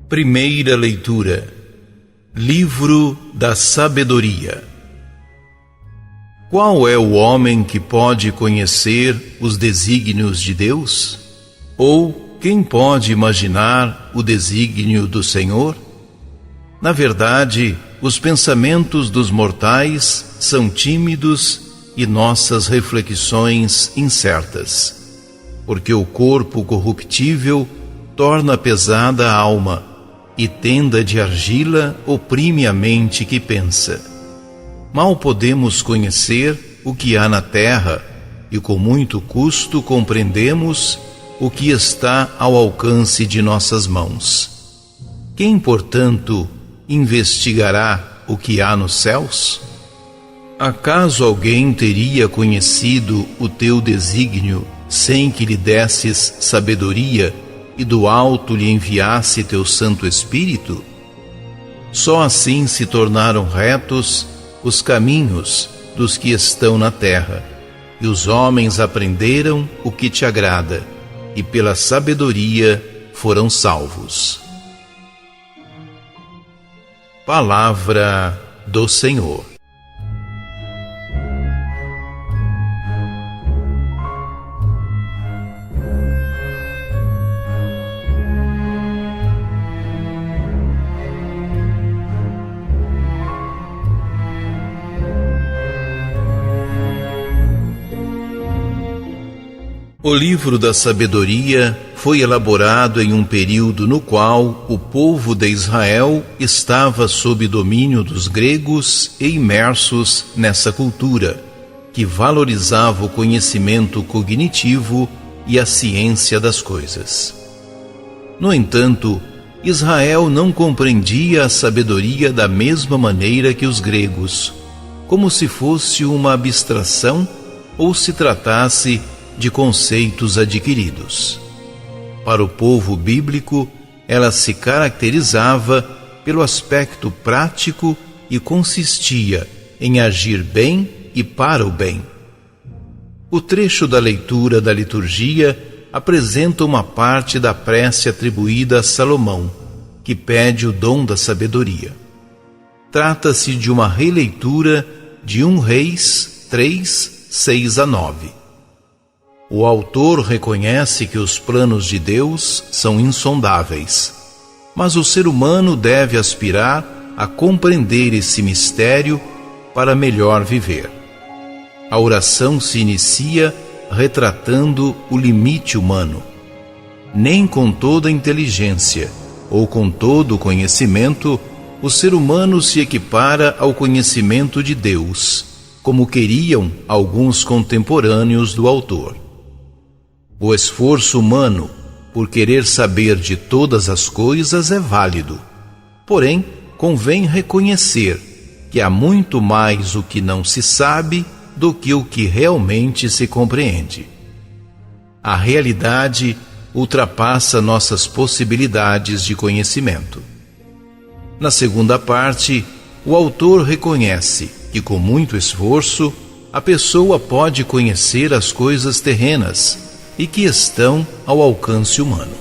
Primeira leitura. Livro da Sabedoria. Qual é o homem que pode conhecer os desígnios de Deus? Ou quem pode imaginar o desígnio do Senhor? Na verdade, os pensamentos dos mortais são tímidos e nossas reflexões incertas, porque o corpo corruptível torna pesada a alma, e tenda de argila oprime a mente que pensa. Mal podemos conhecer o que há na terra, e com muito custo compreendemos o que está ao alcance de nossas mãos. Quem, portanto, investigará o que há nos céus? Acaso alguém teria conhecido o teu desígnio sem que lhe desses sabedoria e do alto lhe enviasse teu Santo Espírito? Só assim se tornaram retos os caminhos dos que estão na terra, e os homens aprenderam o que te agrada, e pela sabedoria foram salvos. Palavra do Senhor. O livro da sabedoria foi elaborado em um período no qual o povo de Israel estava sob domínio dos gregos e imersos nessa cultura, que valorizava o conhecimento cognitivo e a ciência das coisas. No entanto, Israel não compreendia a sabedoria da mesma maneira que os gregos, como se fosse uma abstração ou se tratasse de conceitos adquiridos. Para o povo bíblico, ela se caracterizava pelo aspecto prático e consistia em agir bem e para o bem. O trecho da leitura da liturgia apresenta uma parte da prece atribuída a Salomão, que pede o dom da sabedoria. Trata-se de uma releitura de 1 Reis 3, 6-9. O autor reconhece que os planos de Deus são insondáveis, mas o ser humano deve aspirar a compreender esse mistério para melhor viver. A oração se inicia retratando o limite humano. Nem com toda a inteligência ou com todo o conhecimento, o ser humano se equipara ao conhecimento de Deus, como queriam alguns contemporâneos do autor. O esforço humano por querer saber de todas as coisas é válido, porém, convém reconhecer que há muito mais o que não se sabe do que o que realmente se compreende. A realidade ultrapassa nossas possibilidades de conhecimento. Na segunda parte, o autor reconhece que, com muito esforço, a pessoa pode conhecer as coisas terrenas e que estão ao alcance humano.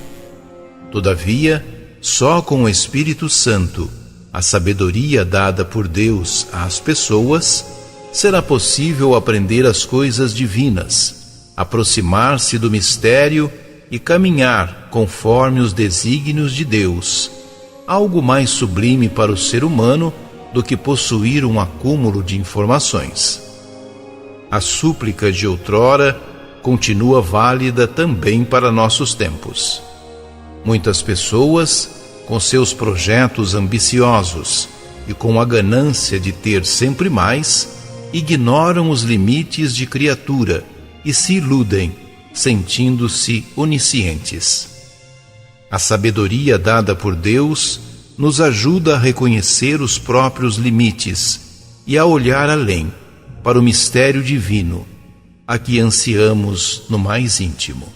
Todavia, só com o Espírito Santo, a sabedoria dada por Deus às pessoas, será possível aprender as coisas divinas, aproximar-se do mistério e caminhar conforme os desígnios de Deus, algo mais sublime para o ser humano do que possuir um acúmulo de informações. A súplica de outrora continua válida também para nossos tempos. Muitas pessoas, com seus projetos ambiciosos e com a ganância de ter sempre mais, ignoram os limites de criatura e se iludem, sentindo-se oniscientes. A sabedoria dada por Deus nos ajuda a reconhecer os próprios limites e a olhar além, para o mistério divino, a que ansiamos no mais íntimo.